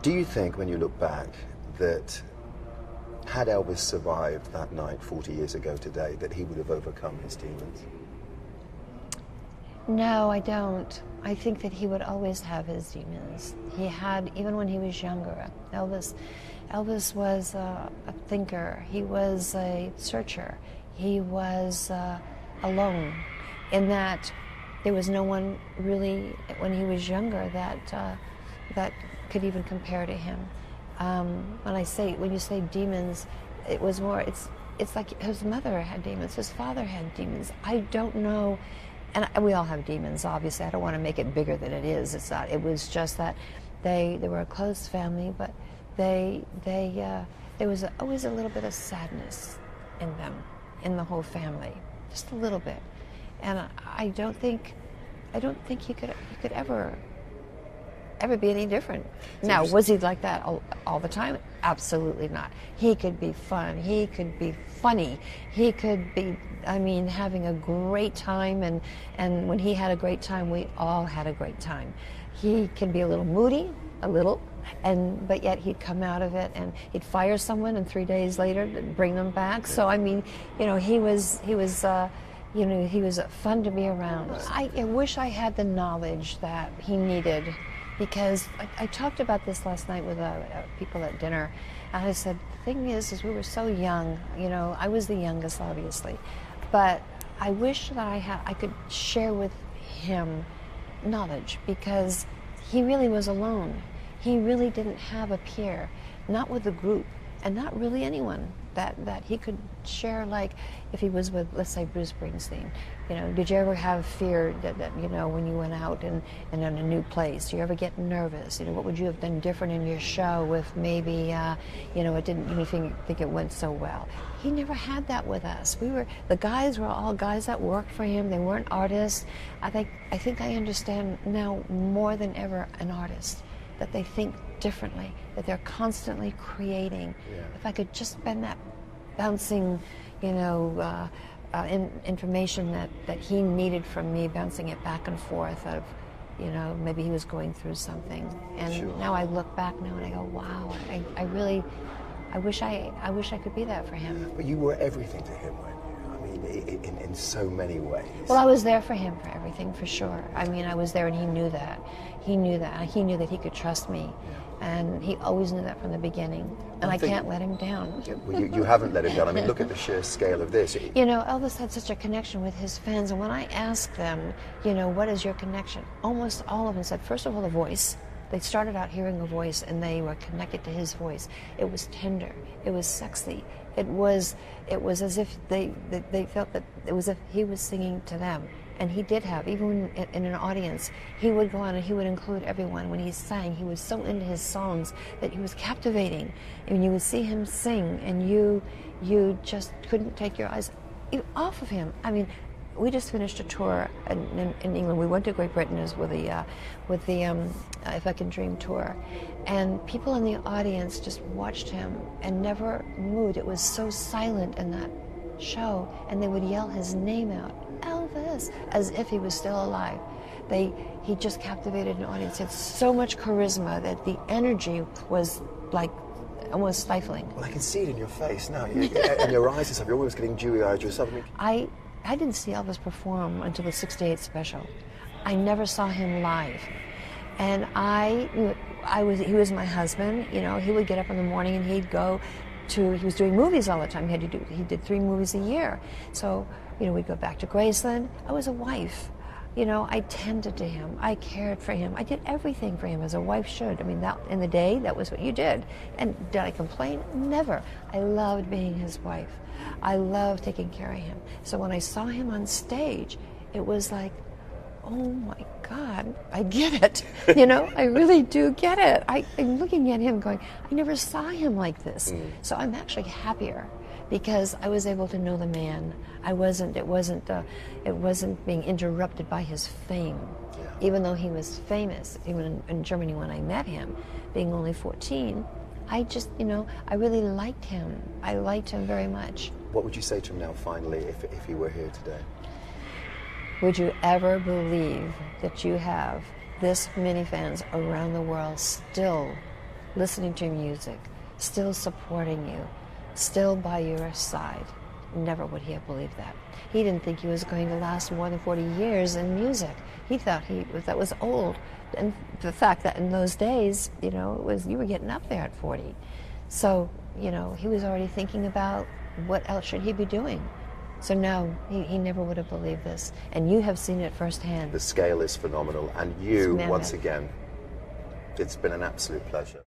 Do you think, when you look back, that had Elvis survived that night 40 years ago today, that he would have overcome his demons? No, I don't. I think that he would always have his demons. He had, even when he was younger. Elvis was a thinker. He was a searcher. He was alone, in that there was no one really, when he was younger, that could even compare to him. When you say demons, it was more. It's like his mother had demons. His father had demons. I don't know. And we all have demons, obviously. I don't want to make it bigger than it is. It's not. It was just that they were a close family, but there was always a little bit of sadness in them, in the whole family, just a little bit. And I don't think he could ever be any different. Now, was he like that all the time? Absolutely not. He could be fun. He could be funny. He could be, having a great time. And when he had a great time, we all had a great time. He can be a little moody, but yet he'd come out of it and he'd fire someone, and 3 days later bring them back. So he was fun to be around. I wish I had the knowledge that he needed. Because I talked about this last night with people at dinner, and I said, the thing is we were so young, I was the youngest, obviously, but I wish that I could share with him knowledge, because he really was alone. He really didn't have a peer, not with the group, and not really anyone that he could share, like if he was with, let's say, Bruce Springsteen. Did you ever have fear that when you went out and in a new place? Do you ever get nervous? What would you have done different in your show if maybe it didn't, you think it went so well? He never had that with us. The guys were all guys that worked for him. They weren't artists. I think I understand now more than ever an artist, that they think differently, that they're constantly creating. Yeah. If I could just spend that bouncing, information that he needed from me, bouncing it back and forth of, maybe he was going through something. And sure. Now I look back now and I go, wow, I wish I could be that for him. But you were everything to him, weren't you? In so many ways. Well, I was there for him for everything, for sure. I was there, and he knew that. He knew that he could trust me. Yeah. And he always knew that from the beginning. And I can't let him down. Well, you haven't let him down. Look at the sheer scale of this. Elvis had such a connection with his fans, and when I asked them, what is your connection? Almost all of them said, first of all, the voice. They started out hearing a voice, and they were connected to his voice. It was tender. It was sexy. It was as if they felt that it was as if he was singing to them. And he did have, even in an audience, he would go on and he would include everyone. When he sang, he was so into his songs that he was captivating. And you would see him sing, and you just couldn't take your eyes off of him. We just finished a tour in England. We went to Great Britain with the If I Can Dream tour, and people in the audience just watched him and never moved. It was so silent in that show, and they would yell his name out, Elvis, as if he was still alive. He just captivated an audience. He had so much charisma that the energy was like almost stifling. Well, I can see it in your face now, and your eyes and stuff. You're always getting dewy-eyed yourself. I didn't see Elvis perform until the '68 special. I never saw him live. And he was my husband. He would get up in the morning and he'd go he was doing movies all the time. He did 3 movies a year. So, we'd go back to Graceland. I was a wife. I tended to him. I cared for him. I did everything for him as a wife should. That in the day, that was what you did. And did I complain? Never. I loved being his wife. I loved taking care of him. So when I saw him on stage, it was like, oh my God, I get it. I really do get it. I'm looking at him going, I never saw him like this. So I'm actually happier because I was able to know the man. It wasn't being interrupted by his fame. Yeah. Even though he was famous, even in Germany when I met him, being only 14, I just, I really liked him. I liked him very much. What would you say to him now, finally, if he were here today? Would you ever believe that you have this many fans around the world still listening to your music, still supporting you, still by your side. Never would he have believed that. He didn't think he was going to last more than 40 years in music. He thought that was old. And the fact that in those days, you know, you were getting up there at 40. So, you know, he was already thinking about what else should he be doing. So no, he never would have believed this. And you have seen it firsthand. The scale is phenomenal. And you, once again, it's been an absolute pleasure.